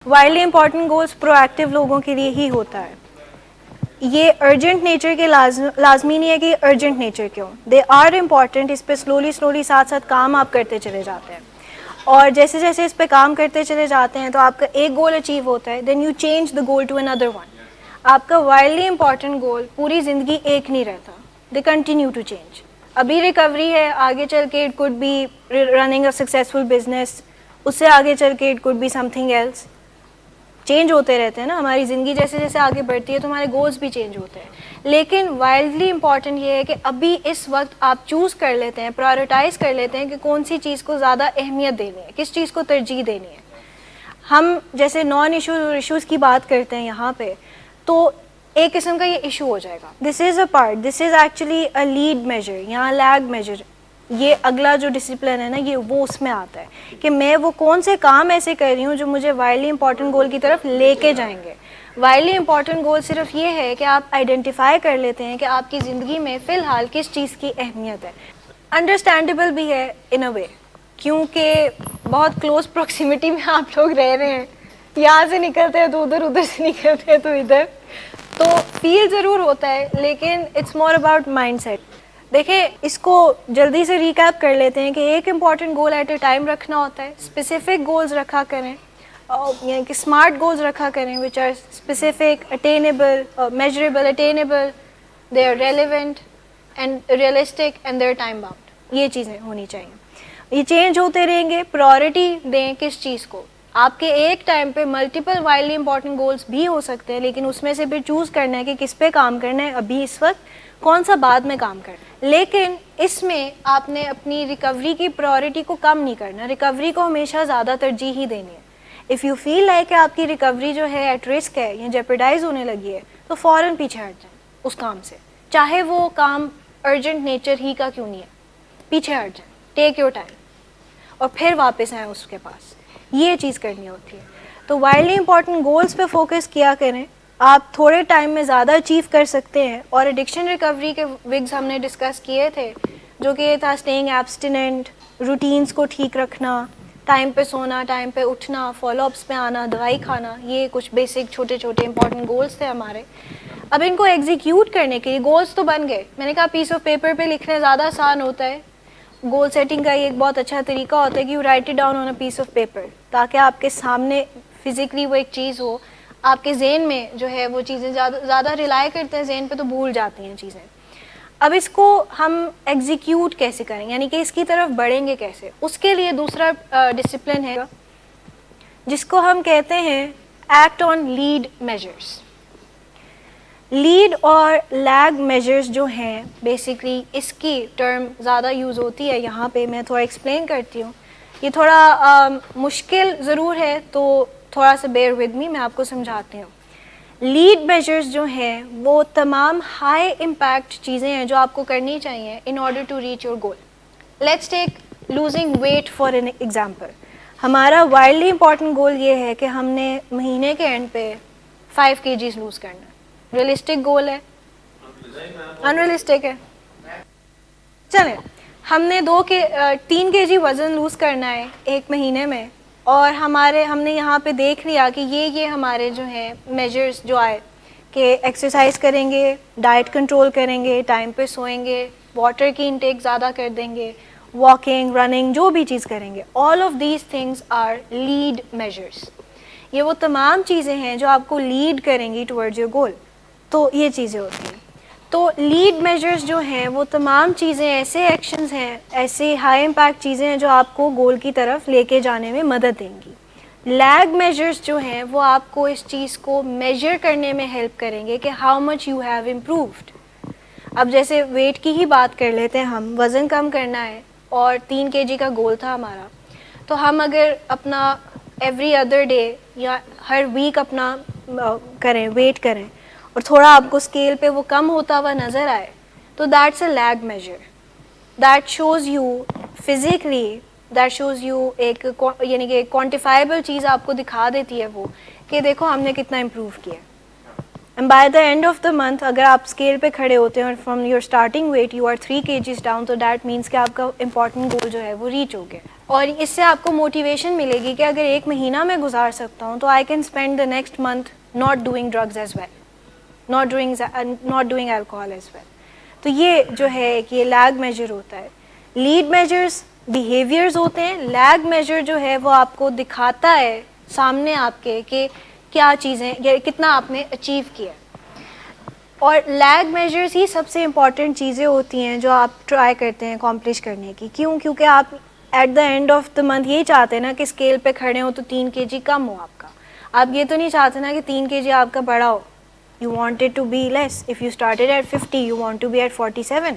Widely important goals پرو active لوگوں کے لیے ہی ہوتا ہے. یہ ارجنٹ نیچر کے لازمی نہیں ہے کہ ارجنٹ نیچر کے ہوں. They are important. اس پہ سلولی ساتھ ساتھ کام آپ کرتے چلے جاتے ہیں, اور جیسے جیسے اس پہ کام کرتے چلے جاتے ہیں تو آپ کا ایک گول اچیو ہوتا ہے, then you change the goal to another one. آپ کا وائڈلی امپورٹنٹ گول پوری زندگی ایک نہیں رہتا, دے کنٹینیو ٹو چینج. ابھی ریکوری ہے, آگے چل کے it could be running a successful business, اس سے آگے چل کے it could be something else. Change ہوتے رہتے ہیں نا ہماری زندگی, جیسے جیسے آگے بڑھتی ہے تو ہمارے گولز بھی چینج ہوتے ہیں. لیکن وائلڈلی امپورٹنٹ یہ ہے کہ ابھی اس وقت آپ چوز کر لیتے ہیں, پرائورٹائز کر لیتے ہیں کہ کون سی چیز کو زیادہ اہمیت دینی ہے, کس چیز کو ترجیح دینی ہے. ہم جیسے نان ایشوز اور ایشوز کی بات کرتے ہیں یہاں پہ, تو ایک قسم کا یہ ایشو ہو جائے گا. This is a part, this is actually a lead measure, یہاں لیگ میجر, یہ اگلا جو ڈسپلن ہے نا یہ وہ اس میں آتا ہے کہ میں وہ کون سے کام ایسے کر رہی ہوں جو مجھے وائڈلی امپورٹنٹ گول کی طرف لے کے جائیں گے. وائڈلی امپورٹنٹ گول صرف یہ ہے کہ آپ آئیڈینٹیفائی کر لیتے ہیں کہ آپ کی زندگی میں فی الحال کس چیز کی اہمیت ہے. انڈرسٹینڈیبل بھی ہے ان اے وے, کیونکہ بہت کلوز پروکسیمیٹی میں آپ لوگ رہ رہے ہیں, یہاں سے نکلتے ہیں تو ادھر, ادھر سے نکلتے ہیں تو ادھر, تو فیل ضرور ہوتا ہے, لیکن it's more about mindset. دیکھیں اس کو جلدی سے ریکیپ کر لیتے ہیں کہ ایک important goal at a time رکھنا ہوتا ہے. اسپیسیفک گولز رکھا کریں, یعنی کہ اسمارٹ گولز رکھا کریں which are specific, attainable, measurable, attainable, they are relevant and realistic and they are time bound. یہ چیزیں ہونی چاہیے. یہ چینج ہوتے رہیں گے. پرائورٹی دیں کس چیز کو. آپ کے ایک ٹائم پہ ملٹیپل وائڈلی امپورٹنٹ گولز بھی ہو سکتے ہیں, لیکن اس میں سے پھر چوز کرنا ہے کہ کس پہ کام کرنا ہے ابھی اس وقت, کون سا بعد میں کام کرنا ہے. لیکن اس میں آپ نے اپنی ریکوری کی پرائورٹی کو کم نہیں کرنا, ریکوری کو ہمیشہ زیادہ ترجیح ہی دینی ہے. اف یو فیل لائک کہ آپ کی ریکوری جو ہے ایٹ رسک ہے یا جیپرڈائز ہونے لگی ہے, تو فوراً پیچھے ہٹ جائیں اس کام سے, چاہے وہ کام ارجنٹ نیچر ہی کا کیوں نہیں ہے. پیچھے ہٹ جائیں, ٹیک یور ٹائم, اور پھر واپس آئیں اس کے پاس. یہ چیز کرنی ہوتی ہے. تو وائڈلی امپورٹنٹ گولز پہ فوکس کیا کریں, آپ تھوڑے ٹائم میں زیادہ اچیو کر سکتے ہیں. اور ایڈکشن ریکوری کے وگز ہم نے ڈسکس کیے تھے, جو کہ یہ تھا اسٹیئنگ ایبسٹیننٹ, روٹینز کو ٹھیک رکھنا, ٹائم پہ سونا, ٹائم پہ اٹھنا, فالو اپس پہ آنا, دوائی کھانا. یہ کچھ بیسک چھوٹے چھوٹے امپورٹنٹ گولز تھے ہمارے. اب ان کو ایگزیکیوٹ کرنے کے لیے گولز تو بن گئے, میں نے کہا پیس آف پیپر پہ لکھنا زیادہ آسان ہوتا ہے. گول سیٹنگ کا ایک بہت اچھا طریقہ ہوتا ہے کہ you write it down on a piece of paper, تاکہ آپ کے سامنے فزیکلی وہ ایک چیز ہو. آپ کے ذہن میں جو ہے وہ چیزیں زیادہ ریلائی کرتے ہیں ذہن پہ, تو بھول جاتی ہیں چیزیں. اب اس کو ہم ایگزیکیوٹ کیسے کریں, یعنی کہ اس کی طرف بڑھیں گے کیسے, اس کے لیے دوسرا ڈسپلن ہے جس کو ہم کہتے ہیں act on lead measures. Lead اور لیگ میجرز جو ہیں, بیسکلی اس کی ٹرم زیادہ یوز ہوتی ہے یہاں پہ. میں تھوڑا ایکسپلین کرتی ہوں. یہ تھوڑا مشکل ضرور ہے, تو تھوڑا سا بیئر ود می, میں آپ کو سمجھاتی ہوں. لیڈ میجرز جو ہیں وہ تمام ہائی امپیکٹ چیزیں ہیں جو آپ کو کرنی چاہیے in order to reach your goal. Let's take losing weight for an example. ہمارا وائڈلی امپورٹنٹ گول یہ ہے کہ ہم نے مہینے کے اینڈ پہ 5 kgs لوز کرنا ہے. ریئلسٹک گول ہے, انریلسٹک ہے. چلیں, ہم نے 3 kg وزن لوز کرنا ہے ایک مہینے میں, اور ہم نے یہاں پہ دیکھ لیا کہ یہ ہمارے جو ہیں میجرز جو آئے کہ ایکسرسائز کریں گے, ڈائٹ کنٹرول کریں گے, ٹائم پہ سوئیں گے, واٹر کی انٹیک زیادہ کر دیں گے, واکنگ, رننگ, جو بھی چیز کریں گے. All of these things are lead measures. یہ وہ تمام چیزیں ہیں جو آپ کو لیڈ کریں گی ٹورڈز یور گول. تو یہ چیزیں ہوتی ہیں. تو لیڈ میجرز جو ہیں وہ تمام چیزیں ایسے ایکشنز ہیں, ایسے ہائی امپیکٹ چیزیں ہیں جو آپ کو گول کی طرف لے کے جانے میں مدد دیں گی. لیگ میجرز جو ہیں وہ آپ کو اس چیز کو میجر کرنے میں ہیلپ کریں گے کہ how much you have improved. اب جیسے ویٹ کی ہی بات کر لیتے ہیں, ہم وزن کم کرنا ہے اور 3 kg کا گول تھا ہمارا, تو ہم اگر اپنا ایوری ادر ڈے یا ہر ویک اپنا کریں, ویٹ کریں, اور تھوڑا آپ کو اسکیل پہ وہ کم ہوتا ہوا نظر آئے, تو that's a lag measure. That shows you physically, that shows you ایک یعنی کہ کوانٹیفائبل چیز آپ کو دکھا دیتی ہے وہ, کہ دیکھو ہم نے کتنا امپروو کیا. And by the end of the month اگر آپ اسکیل پہ کھڑے ہوتے ہیں اور from your starting weight you are 3 kgs down, تو دیٹ مینس کہ آپ کا امپورٹنٹ گول جو ہے وہ ریچ ہو گیا. اور اس سے آپ کو موٹیویشن ملے گی کہ اگر 1 مہینہ میں گزار سکتا ہوں تو I can spend the next month not doing drugs as well, not doing alcohol as well. تو یہ جو ہے کہ یہ لیگ میجر ہوتا ہے. لیڈ میجرز بیہیویئرز ہوتے ہیں, لیگ میجر جو ہے وہ آپ کو دکھاتا ہے سامنے آپ کے کہ کیا چیزیں, کتنا آپ نے اچیو کیا. اور لیگ میجرز ہی سب سے امپورٹنٹ چیزیں ہوتی ہیں جو آپ ٹرائی کرتے ہیں اکمپلش کرنے کی. کیوں؟ کیونکہ آپ at the end of the month یہی چاہتے ہیں نا کہ اسکیل پہ کھڑے ہوں تو 3 kg کم ہو آپ کا. آپ یہ تو نہیں چاہتے نا کہ 3 kg آپ کا بڑا ہو. You want it to be less. If you started at 50, you want to be at 47.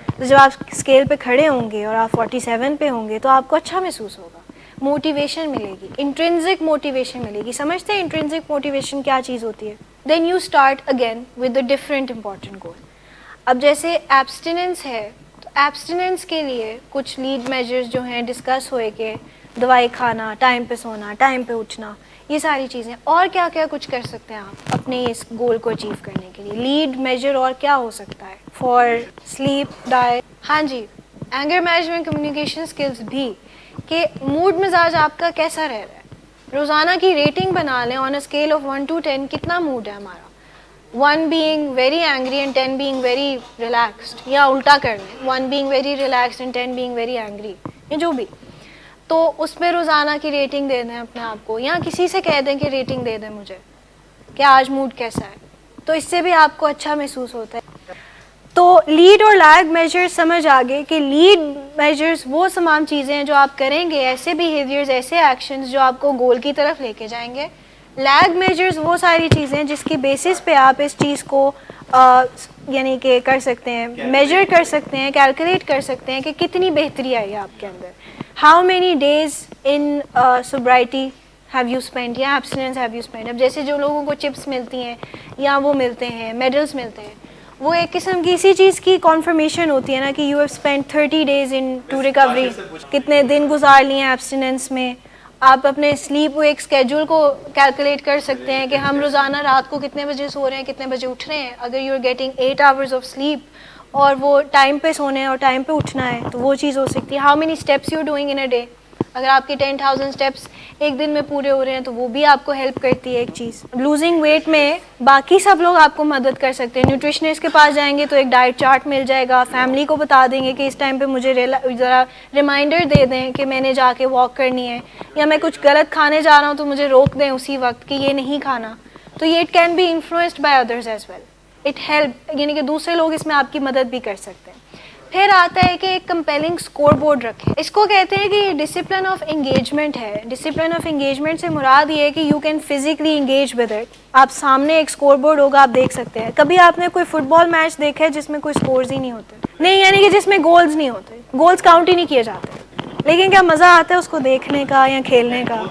تو جب آپ اسکیل پہ کھڑے ہوں گے اور آپ 47 پہ ہوں گے تو آپ کو اچھا محسوس ہوگا, موٹیویشن ملے گی, انٹرنزک موٹیویشن ملے گی. سمجھتے ہیں انٹرنزک موٹیویشن کیا چیز ہوتی ہے؟ Then you start again with a different important goal. اب جیسے ایبسٹیننس ہے تو ایبسٹیننس کے لیے کچھ لیڈ میجرز جو ہیں ڈسکس ہوئے کہ دوائی کھانا, ٹائم پہ سونا, ٹائم پہ اٹھنا, یہ ساری چیزیں. اور کیا کیا کچھ کر سکتے ہیں آپ اپنے اس گول کو اچیو کرنے کے لیے؟ لیڈ میجر اور کیا ہو سکتا ہے؟ فار سلیپ, ڈائٹ, ہاں جی, اینگر مینجمنٹ, کمیونیکیشن اسکلس بھی, کہ موڈ مزاج آپ کا کیسا رہ رہا ہے. روزانہ کی ریٹنگ بنا لیں آن اے اسکیل آف 1 to 10, کتنا موڈ ہے ہمارا. 1 being very angry and 10 being very relaxed, یا الٹا کر لیں 1 being very relaxed and 10 being very angry, یہ جو بھی. تو اس پہ روزانہ کی ریٹنگ دے دیں اپنے آپ کو, یا کسی سے کہہ دیں کہ ریٹنگ دے دیں مجھے کہ آج موڈ کیسا ہے. تو اس سے بھی آپ کو اچھا محسوس ہوتا ہے. تو لیڈ اور لیگ میجر سمجھ آگے کہ لیڈ میجرز وہ تمام چیزیں ہیں جو آپ کریں گے, ایسے بیہیویئرز, ایسے ایکشنز جو آپ کو گول کی طرف لے کے جائیں گے. لیگ میجرز وہ ساری چیزیں جس کی بیسس پہ آپ اس چیز کو یعنی کہ کر سکتے ہیں, میجر کر سکتے ہیں, کیلکولیٹ کر سکتے ہیں کہ کتنی بہتری آئی ہے آپ کے اندر. How many days in sobriety have you spend, یا ایبسٹیننس ہیو یو اسپینڈ. اب جیسے جو لوگوں کو چپس ملتی ہیں یا وہ ملتے ہیں, میڈلس ملتے ہیں, وہ ایک قسم کی اسی چیز کی کنفرمیشن ہوتی ہے نا کہ you have spend 30 days into recovery, کتنے دن گزار لیے ہیں ایبسٹیننس میں. آپ اپنے سلیپ ایک اسکیجول کو کیلکولیٹ کر سکتے ہیں کہ ہم روزانہ رات کو کتنے بجے سو رہے ہیں, کتنے بجے اٹھ رہے ہیں. اگر you are getting 8 hours of sleep اور وہ ٹائم پہ سونے ہیں اور ٹائم پہ اٹھنا ہے تو وہ چیز ہو سکتی ہے. How many steps you are doing in a day, اگر آپ کے 10,000 اسٹیپس ایک دن میں پورے ہو رہے ہیں تو وہ بھی آپ کو ہیلپ کرتی ہے ایک چیز. لوزنگ ویٹ میں باقی سب لوگ آپ کو مدد کر سکتے ہیں. نیوٹریشنسٹ کے پاس جائیں گے تو ایک ڈائٹ چارٹ مل جائے گا, فیملی کو بتا دیں گے کہ اس ٹائم پہ مجھے ذرا ریمائنڈر دے دیں کہ میں نے جا کے واک کرنی ہے, یا میں کچھ غلط کھانے جا رہا ہوں تو مجھے روک دیں اسی وقت کہ یہ نہیں کھانا. تو یہ it can be influenced by others as well, it help, یعنی کہ دوسرے لوگ اس میں آپ کی مدد بھی کر سکتے ہیں. پھر آتا ہے کہ ایک کمپیلنگ اسکور بورڈ رکھیں. اس کو کہتے ہیں کہ یہ ڈسپلن آف انگیجمنٹ ہے. ڈسپلن آف انگیجمنٹ سے مراد یہ ہے کہ you can physically engage with it. آپ سامنے ایک اسکور بورڈ ہوگا, آپ دیکھ سکتے ہیں. کبھی آپ نے کوئی فٹ بال میچ دیکھا ہے جس میں کوئی اسکورز ہی نہیں ہوتے؟ نہیں, یعنی کہ جس میں گولز نہیں ہوتے, گولز کاؤنٹ ہی نہیں کیے جاتے. لیکن کیا مزہ آتا ہے اس کو دیکھنے کا یا کھیلنے کا.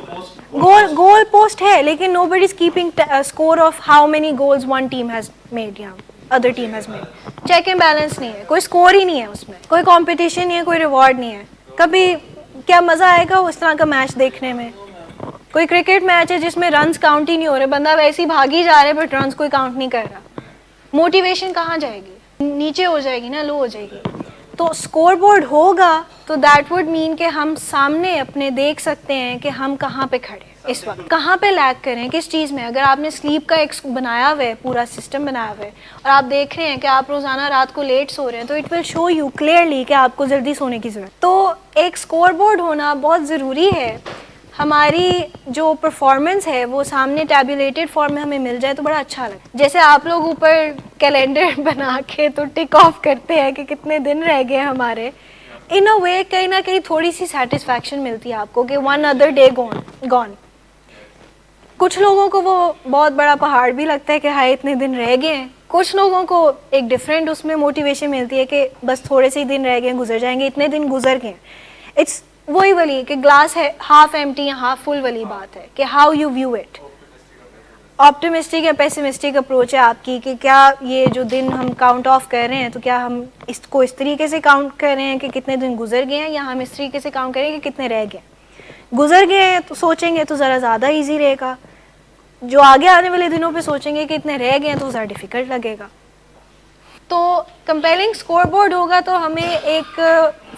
گول پوسٹ ہے لیکن nobody is keeping score of how many goals one team has made یا other team has made. Check and balance نہیں ہے, کوئی اسکور ہی نہیں ہے اس میں, کوئی کمپٹیشن نہیں ہے, کوئی ریوارڈ نہیں ہے. کبھی کیا مزہ آئے گا اس طرح کا میچ دیکھنے میں؟ کوئی کرکٹ میچ ہے جس میں رنز کاؤنٹ ہی نہیں ہو رہے, بندہ ویسے ہی بھاگ ہی جا رہا ہے بٹ رنز کوئی کاؤنٹ نہیں کر رہا. موٹیویشن کہاں جائے گی؟ نیچے ہو جائے گی نا, لو ہو جائے گی. تو اسکور بورڈ ہوگا تو دیٹ وڈ مین کہ ہم سامنے اپنے دیکھ سکتے ہیں کہ ہم کہاں پہ کھڑے ہیں اس وقت, کہاں پہ لیگ کریں, کس چیز میں. اگر آپ نے سلیپ کا ایک بنایا ہوا ہے, پورا سسٹم بنایا ہوا ہے, اور آپ دیکھ رہے ہیں کہ آپ روزانہ رات کو لیٹ سو رہے ہیں, تو it will show you clearly کہ آپ کو جلدی سونے کی ضرورت. تو ایک اسکور بورڈ ہونا بہت ضروری ہے. ہماری جو پرفارمنس ہے وہ سامنے ٹیبولیٹڈ فارم میں ہمیں مل جائے تو بڑا اچھا لگتا ہے. جیسے آپ لوگ اوپر کیلنڈر بنا کے تو ٹک آف کرتے ہیں کہ کتنے دن رہ گئے ہمارے, ان اے وے کہیں نہ کہیں تھوڑی سی سیٹسفیکشن ملتی ہے آپ کو کہ ون ادر ڈے گون. کچھ لوگوں کو وہ بہت بڑا پہاڑ بھی لگتا ہے کہ ہائے اتنے دن رہ گئے ہیں. کچھ لوگوں کو ایک ڈفرینٹ اس میں موٹیویشن ملتی ہے کہ بس تھوڑے سے ہی دن رہ گئے, گزر جائیں گے, اتنے دن گزر گئے. اٹس وہی والی کہ گلاس ہے ہاف ایمٹی یا ہاف فل والی بات ہے کہ how you view it. Optimistic یا پیسمسٹک اپروچ ہے آپ کی کہ کیا یہ جو دن ہم کاؤنٹ آف کر رہے ہیں تو کیا ہم اس کو اس طریقے سے کاؤنٹ کر رہے ہیں کہ کتنے دن گزر گئے ہیں, یا ہم اس طریقے سے کاؤنٹ کریں کہ کتنے رہ گئے. گزر گئے ہیں تو سوچیں گے تو ذرا زیادہ ایزی رہے گا. جو آگے آنے والے دنوں پہ سوچیں گے کہ اتنے رہ گئے ہیں تو ذرا ڈیفیکلٹ لگے گا. تو کمپیلنگ اسکور بورڈ ہوگا تو ہمیں ایک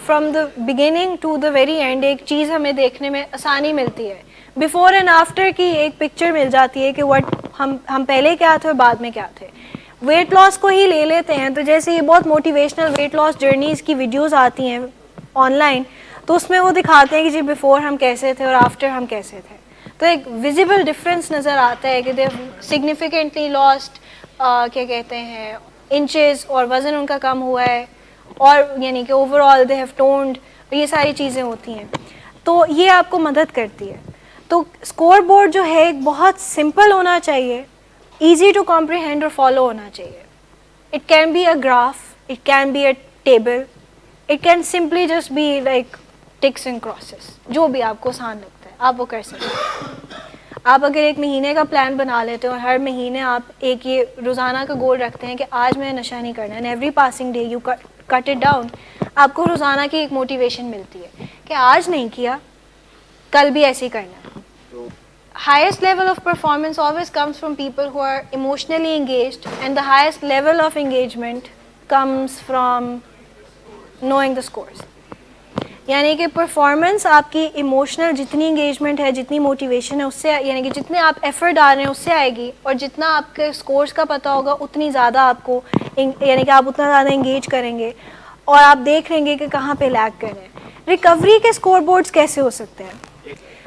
from the beginning to the very end ایک چیز ہمیں دیکھنے میں آسانی ملتی ہے, بیفور اینڈ آفٹر کی ایک پکچر مل جاتی ہے کہ وٹ ہم پہلے کیا تھے اور بعد میں کیا تھے. ویٹ لاس کو ہی لے لیتے ہیں تو جیسے یہ بہت موٹیویشنل ویٹ لاس جرنیز کی ویڈیوز آتی ہیں آن لائن, تو اس میں وہ دکھاتے ہیں کہ جی بیفور ہم کیسے تھے اور آفٹر ہم کیسے تھے, تو ایک ویزیبل ڈفرینس نظر آتا ہے کہ دے سگنیفیکنٹلی لاسٹ کیا کہتے ہیں انچز, اور وزن ان کا کم ہوا ہے, اور یعنی کہ over all they have tuned, یہ ساری چیزیں ہوتی ہیں. تو یہ آپ کو مدد کرتی ہے. تو اسکور بورڈ جو ہے ایک بہت سمپل ہونا چاہیے, ایزی ٹو کمپریہینڈ اور فالو ہونا چاہیے. It can be a graph, it can be a table, it can simply just be like ticks and crosses, جو بھی آپ کو آسان لگتا ہے آپ وہ کر سکتے ہیں. آپ اگر ایک مہینے کا پلان بنا لیتے ہو اور ہر مہینے آپ ایک یہ روزانہ کا گول رکھتے ہیں کہ آج میں نشہ نہیں کرنا, and every passing day you cut it down, آپ کو روزانہ کی ایک موٹیویشن ملتی ہے کہ آج نہیں کیا کل بھی ایسے ہی کرنا ہے. Highest level of performance always comes from people who are emotionally engaged, and the highest level of engagement comes from knowing the scores. یعنی کہ پرفارمنس آپ کی ایموشنل جتنی انگیجمنٹ ہے, جتنی موٹیویشن ہے اس سے, یعنی کہ جتنے آپ ایفرٹ ڈال رہے ہیں اس سے آئے گی, اور جتنا آپ کے اسکورس کا پتہ ہوگا اتنی زیادہ آپ کو, یعنی کہ آپ اتنا زیادہ انگیج کریں گے اور آپ دیکھ لیں گے کہ کہاں پہ لیگ کر رہے ہیں. ریکوری کے اسکور بورڈز کیسے ہو سکتے ہیں؟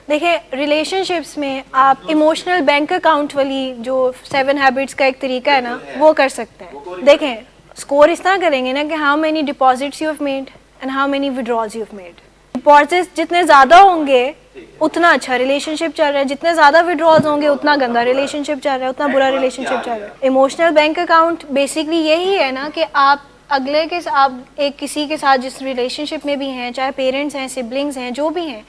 دیکھیں ریلیشن شپس میں آپ ایموشنل بینک اکاؤنٹ والی جو 7 ہیبٹس کا ایک طریقہ ہے نا وہ کر سکتے ہیں. دیکھیں اسکور اس طرح کریں گے نا کہ how many deposits you have made and how many withdrawals you have made. Deposits جتنے زیادہ ہوں گے اتنا اچھا ریلیشن شپ چل رہا ہے, جتنے زیادہ ودرالز ہوں گے اتنا گندا ریلیشن شپ چل رہا ہے, اتنا برا ریلیشن شپ چل رہا ہے. ایموشنل بینک اکاؤنٹ بیسکلی یہی ہے نا کہ آپ اگلے کے آپ ایک کسی کے ساتھ جس ریلیشن شپ میں بھی ہیں, چاہے پیرنٹس ہیں, سبلنگس ہیں, جو بھی ہیں,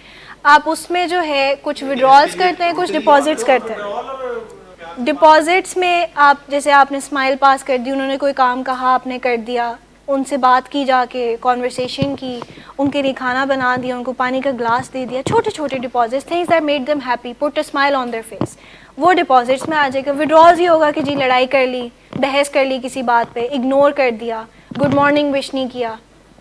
آپ اس میں جو ہے کچھ ودرالز کرتے ہیں, کچھ ڈپازٹس کرتے ہیں. ڈپازٹس میں آپ جیسے آپ نے اسمائل پاس کر دی, انہوں نے کوئی کام کہا آپ نے کر دیا, ان سے بات کی جا کے, کانورسیشن کی, ان کے لیے کھانا بنا دیا, ان کو پانی کا گلاس دے دیا, چھوٹے چھوٹے deposits, things that made them happy, put a smile on their face, وہ ڈپازٹس میں آ جائے گا. ودرالز یہ ہوگا کہ جی لڑائی کر لی, بحث کر لی کسی بات پہ, اگنور کر دیا, گڈ مارننگ وش نہیں کیا,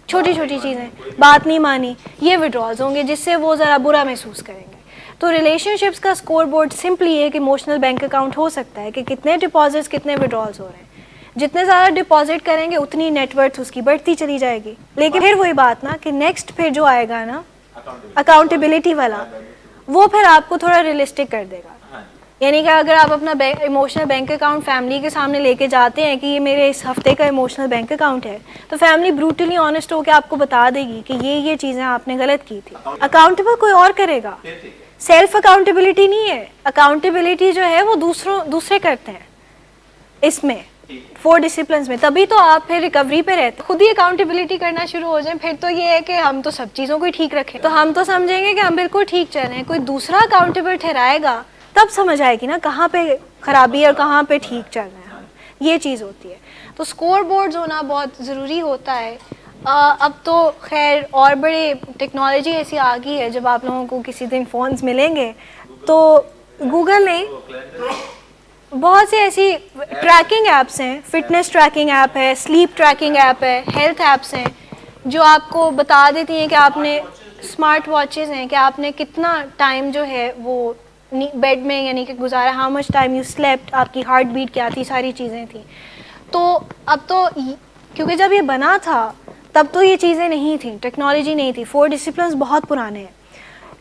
چھوٹی چھوٹی چیزیں, بات نہیں مانی, یہ ودرالز ہوں گے جس سے وہ ذرا برا محسوس کریں گے. تو ریلیشن شپس کا اسکور بورڈ سمپلی ایک ایموشنل بینک اکاؤنٹ ہو سکتا ہے کہ کتنے ڈپازٹس کتنے ودرالز ہو رہے ہیں. جتنے زیادہ ڈپازٹ کریں گے اتنی نیٹ ورتھ اس کی بڑھتی چلی جائے گی. لیکن پھر وہی بات نا کہ نیکسٹ پھر جو آئے گا نا اکاؤنٹیبلٹی والا, وہ پھر آپ کو تھوڑا ریئلسٹک کر دے گا. یعنی کہ اگر آپ اپنا ایموشنل بینک اکاؤنٹ فیملی کے سامنے لے کے جاتے ہیں کہ یہ میرے اس ہفتے کا ایموشنل بینک اکاؤنٹ ہے, تو فیملی بروٹلی آنیسٹ ہو کے آپ کو بتا دے گی کہ یہ چیزیں آپ نے غلط کی تھی. اکاؤنٹیبل کوئی اور کرے گا, سیلف اکاؤنٹیبلٹی نہیں ہے. اکاؤنٹیبلٹی جو ہے وہ دوسرے کرتے ہیں اس میں 4 ڈسپلنس میں, تبھی تو آپ پھر ریکوری پہ رہتے. خود ہی اکاؤنٹیبلٹی کرنا شروع ہو جائیں پھر تو یہ ہے کہ ہم تو سب چیزوں کو ہی ٹھیک رکھیں, تو ہم تو سمجھیں گے کہ ہم بالکل ٹھیک چل رہے ہیں. کوئی دوسرا اکاؤنٹیبل ٹھہرائے گا تب سمجھ آئے گی نا کہاں پہ خرابی ہے اور کہاں پہ ٹھیک چل رہے ہیں ہم. یہ چیز ہوتی ہے. تو اسکور بورڈز ہونا بہت ضروری ہوتا ہے. اب تو خیر اور بڑے ٹیکنالوجی ایسی آ گئی ہے, جب آپ لوگوں کو کسی دن فونز ملیں گے تو گوگل نے بہت سی ایسی ٹریکنگ ایپس ہیں, فٹنس ٹریکنگ ایپ ہے, سلیپ ٹریکنگ ایپ ہے, ہیلتھ ایپس ہیں جو آپ کو بتا دیتی ہیں کہ آپ نے, اسمارٹ واچز ہیں کہ آپ نے کتنا ٹائم جو ہے وہ بیڈ میں یعنی کہ گزارا, how much time you slept, آپ کی ہارٹ بیٹ کیا تھی, ساری چیزیں تھیں. تو اب تو کیونکہ جب یہ بنا تھا تب تو یہ چیزیں نہیں تھیں, ٹیکنالوجی نہیں تھی, 4 ڈسپلنس بہت پرانے ہیں.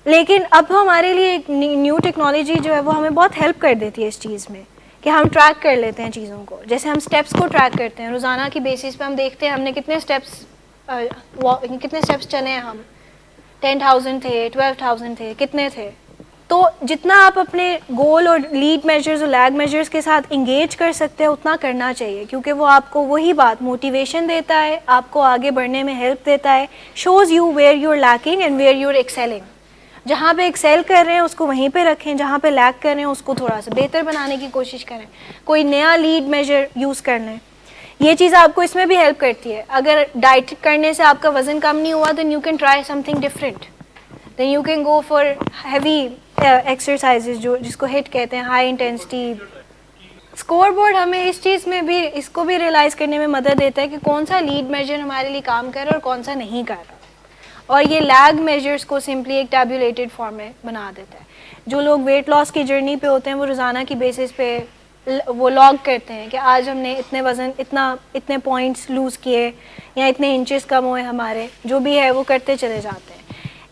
لیکن اب ہمارے لیے ایک نیو ٹیکنالوجی جو ہے وہ ہمیں بہت ہیلپ کر دیتی ہے اس چیز میں کہ ہم ٹریک کر لیتے ہیں چیزوں کو. جیسے ہم اسٹیپس کو ٹریک کرتے ہیں روزانہ کی بیسس پہ, ہم دیکھتے ہیں ہم نے کتنے اسٹیپس چلے ہیں, ہم 10,000 تھے, 12,000 تھے, کتنے تھے. تو جتنا آپ اپنے گول اور لیڈ میجرز اور لیگ میجرز کے ساتھ انگیج کر سکتے ہیں اتنا کرنا چاہیے, کیونکہ وہ آپ کو وہی بات موٹیویشن دیتا ہے, آپ کو آگے بڑھنے میں ہیلپ دیتا ہے, shows you where you are lacking and where you are excelling. جہاں پہ ایکسیل کر رہے ہیں اس کو وہیں پہ رکھیں, جہاں پہ لیگ کر رہے ہیں اس کو تھوڑا سا بہتر بنانے کی کوشش کریں, کوئی نیا لیڈ میجر یوز کر لیں. یہ چیز آپ کو اس میں بھی ہیلپ کرتی ہے. اگر ڈائٹ کرنے سے آپ کا وزن کم نہیں ہوا then you can try something different, then you can go for heavy exercises جو جس کو ہٹ کہتے ہیں, ہائی انٹینسٹی. اسکور بورڈ ہمیں اس چیز میں بھی اس کو بھی ریئلائز کرنے میں مدد دیتا ہے کہ کون سا لیڈ میجر ہمارے لیے کام کر رہا ہے اور کون سا نہیں کر رہا, اور یہ لیگ میجرز کو سمپلی ایک ٹیبولیٹڈ فارم میں بنا دیتا ہے. جو لوگ ویٹ لاس کی جرنی پہ ہوتے ہیں وہ روزانہ کی بیسس پہ وہ لاگ کرتے ہیں کہ آج ہم نے اتنے وزن اتنے پوائنٹس لوز کیے یا اتنے انچز کم ہوئے ہمارے, جو بھی ہے وہ کرتے چلے جاتے ہیں.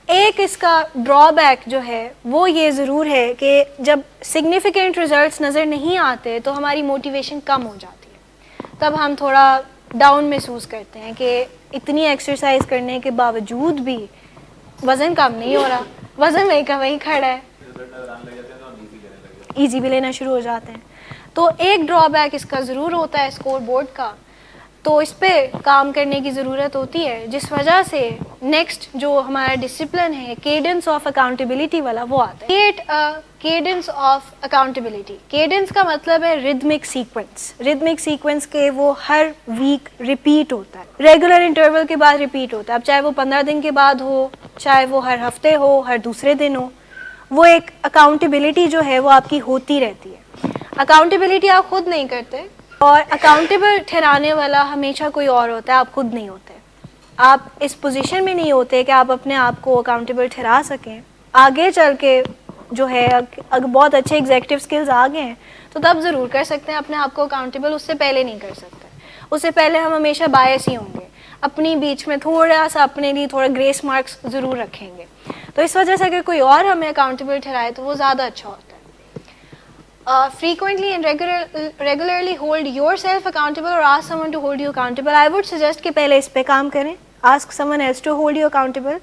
ایک اس کا ڈرا بیک جو ہے وہ یہ ضرور ہے کہ جب سگنیفیکنٹ ریزلٹس نظر نہیں آتے تو ہماری موٹیویشن کم ہو جاتی ہے, تب ہم تھوڑا ڈاؤن محسوس کرتے ہیں کہ اتنی ایکسرسائز کرنے کے باوجود بھی وزن کم نہیں ہو رہا, وزن وہیں کا وہیں کھڑا ہے, ایزی بھی لینا شروع ہو جاتے ہیں. تو ایک ڈرا بیک اس کا ضرور ہوتا ہے اسکور بورڈ کا, تو اس پہ کام کرنے کی ضرورت ہوتی ہے, جس وجہ سے نیکسٹ جو ہمارا ڈسپلن ہے کیڈنس آف اکاؤنٹیبلٹی والا وہ آتا ہے. Create cadence of accountability. Cadence کا مطلب ہے ریدمک سیکوینس. ریدمک سیکوینس کے وہ ہر ویک ریپیٹ ہوتا ہے, ریگولر انٹرول کے بعد ریپیٹ ہوتا ہے. اب چاہے وہ 15 دن کے بعد ہو, چاہے وہ ہر ہفتے ہو, ہر دوسرے دن ہو, وہ ایک اکاؤنٹیبلٹی جو ہے وہ آپ کی ہوتی رہتی ہے. اکاؤنٹیبلٹی آپ خود نہیں کرتے, اور اکاؤنٹیبل ٹھہرانے والا ہمیشہ کوئی اور ہوتا ہے, آپ خود نہیں ہوتے. آپ اس پوزیشن میں نہیں ہوتے کہ آپ اپنے آپ کو اکاؤنٹیبل ٹھہرا سکیں. آگے چل کے جو ہے اگر بہت اچھے ایگزیکٹو اسکلز آ گئے ہیں تو تب ضرور کر سکتے ہیں اپنے آپ کو اکاؤنٹیبل, اس سے پہلے نہیں کر سکتے. اس سے پہلے ہم ہمیشہ بائس ہی ہوں گے, اپنی بیچ میں تھوڑا سا اپنے لیے تھوڑا گریس مارکس ضرور رکھیں گے. تو اس وجہ سے اگر کوئی اور ہمیں اکاؤنٹیبل ٹھہرائے تو وہ زیادہ اچھا ہوتا ہے. Frequently and regularly hold yourself accountable or ask someone to hold you accountable. I would suggest کہ پہلے اس پہ کام کریں. Ask someone else to hold you accountable.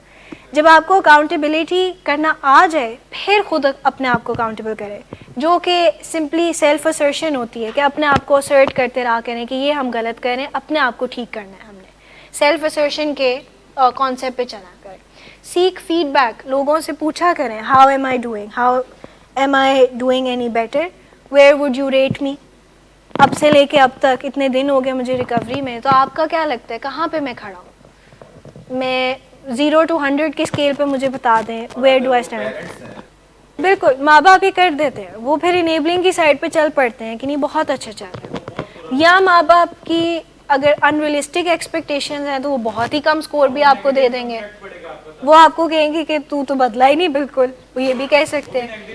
جب آپ کو اکاؤنٹیبلٹی کرنا آ جائے پھر خود اپنے آپ کو اکاؤنٹیبل کریں, جو کہ سمپلی سیلف اسرشن ہوتی ہے کہ اپنے آپ کو اسرٹ کرتے رہا کریں کہ یہ ہم غلط کریں, اپنے آپ کو ٹھیک کرنا ہے. ہم نے سیلف اسرشن کے کانسیپٹ پہ چلا کریں. Seek feedback. لوگوں سے پوچھا کریں how am I doing, how am I doing any better, where would you rate me. اب سے لے کے اب تک اتنے دن ہو گئے مجھے ریکوری میں, تو آپ کا کیا لگتا ہے کہاں پہ میں کھڑا ہوں؟ میں 0 to 100 کی اسکیل پہ مجھے بتا دیں where do I stand. بالکل ماں باپ ہی کر دیتے ہیں, وہ پھر انیبلنگ کی سائڈ پہ چل پڑتے ہیں کہ نہیں بہت اچھا چل رہا ہے, یا ماں باپ کی اگر انریلسٹک ایکسپیکٹیشنز ہیں تو وہ بہت ہی کم اسکور بھی آپ کو دے دیں گے. وہ آپ کو کہیں گے کہ تو بدلا ہی نہیں بالکل, وہ یہ بھی کہہ سکتے ہیں.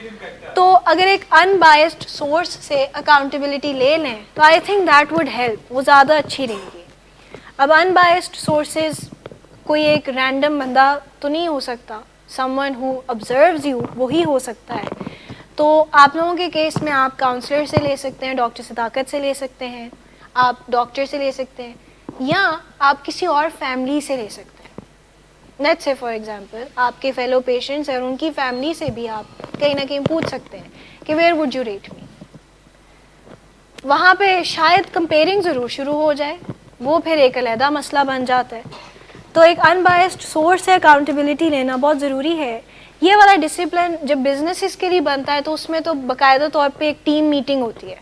تو اگر ایک ان بائسڈ سورس سے اکاؤنٹیبلٹی لے لیں تو I think that would help, وہ زیادہ اچھی رہیں گی. اب ان بائسڈ سورسز کوئی ایک رینڈم بندہ تو نہیں ہو سکتا, some one who observes you وہی ہو سکتا ہے. تو آپ لوگوں کے کیس میں آپ کاؤنسلر سے لے سکتے ہیں, ڈاکٹر صداقت سے لے سکتے ہیں, آپ ڈاکٹر سے لے سکتے ہیں, یا آپ کسی اور فیملی سے لے سکتے ہیں. لیٹس سے فار ایگزامپل آپ کے فیلو پیشنٹس اور ان کی فیملی سے بھی آپ کہیں نہ کہیں پوچھ سکتے ہیں کہ ویئر وڈ یو ریٹ می. وہاں پہ شاید کمپیئرنگ ضرور شروع ہو جائے, وہ پھر ایک علیحدہ مسئلہ بن جاتا ہے. تو ایک ان بائسڈ سورس سے اکاؤنٹیبلٹی لینا بہت ضروری ہے. یہ والا ڈسپلن جب بزنسز کے لیے بنتا ہے تو اس میں تو باقاعدہ طور پہ ایک ٹیم میٹنگ ہوتی ہے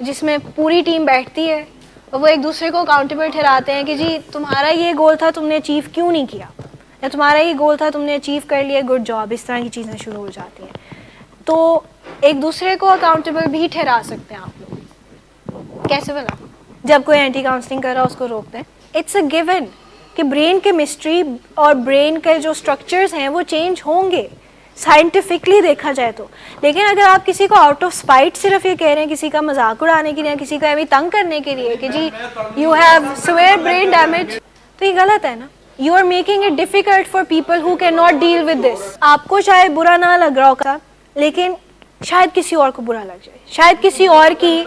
جس میں پوری ٹیم بیٹھتی ہے اور وہ ایک دوسرے کو اکاؤنٹیبل ٹھہراتے ہیں کہ جی تمہارا یہ گول تھا تم نے اچیو کیوں نہیں کیا, یا تمہارا یہ گول تھا تم نے اچیو کر لیا گڈ جاب. اس طرح کی چیزیں شروع ہو جاتی ہیں. تو ایک دوسرے کو اکاؤنٹیبل بھی ٹھہرا سکتے ہیں آپ لوگ. کیسے بلا جب کوئی اینٹی کاؤنسلنگ کر رہا اس کو روک دیں. اٹس اے گیون کہ برین کیمسٹری اور برین کے جو اسٹرکچرز ہیں وہ چینج ہوں گے سائنٹیفکلی دیکھا جائے تو. لیکن اگر آپ کسی کو آؤٹ آف اسپائٹ صرف یہ کہہ رہے ہیں کسی کا مذاق اڑانے کے لیے, کسی کو ایویں تنگ کرنے کے لیے کہ جی you have severe brain damage, تو یہ غلط ہے نا. You are making it difficult for people who cannot deal with this. آپ کو شاید برا نہ لگ رہا ہوگا لیکن شاید کسی اور کو برا لگ جائے, شاید کسی اور کی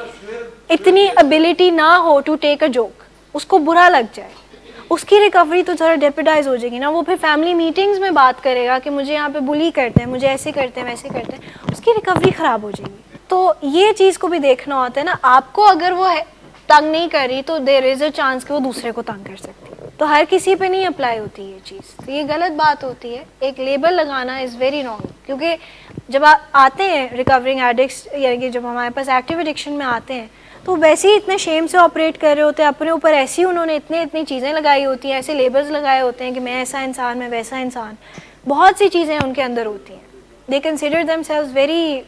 اتنی ابیلٹی نہ ہو ٹو ٹیک اے جوک, اس کو برا لگ جائے, اس کی ریکوری تو ذرا ڈیپیڈائز ہو جائے گی نا. وہ پھر فیملی میٹنگز میں بات کرے گا کہ مجھے یہاں پہ بلی کرتے ہیں, مجھے ایسے کرتے ہیں ویسے کرتے ہیں, اس کی ریکوری خراب ہو جائے گی. تو یہ چیز کو بھی دیکھنا ہوتا ہے نا. آپ کو اگر وہ تنگ نہیں کر رہی تو دیر از اے چانس کہ وہ دوسرے کو تنگ کر سکتی ہے. تو ہر کسی پہ نہیں اپلائی ہوتی یہ چیز, تو یہ غلط بات ہوتی ہے. ایک لیبل لگانا از ویری رانگ, کیونکہ جب آپ آتے ہیں ریکورنگ ایڈکٹس, یعنی کہ جب ہمارے پاس ایکٹیو ایڈکشن میں آتے ہیں تو ویسے ہی اتنے شیم سے آپریٹ کر رہے ہوتے ہیں اپنے اوپر, ایسی انہوں نے اتنی چیزیں لگائی ہوتی ہیں, ایسے لیبلز لگائے ہوتے ہیں کہ میں ایسا انسان, میں ویسا انسان, بہت سی چیزیں ان کے اندر ہوتی ہیں. they consider themselves very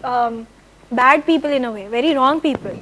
bad people in a way, very wrong people.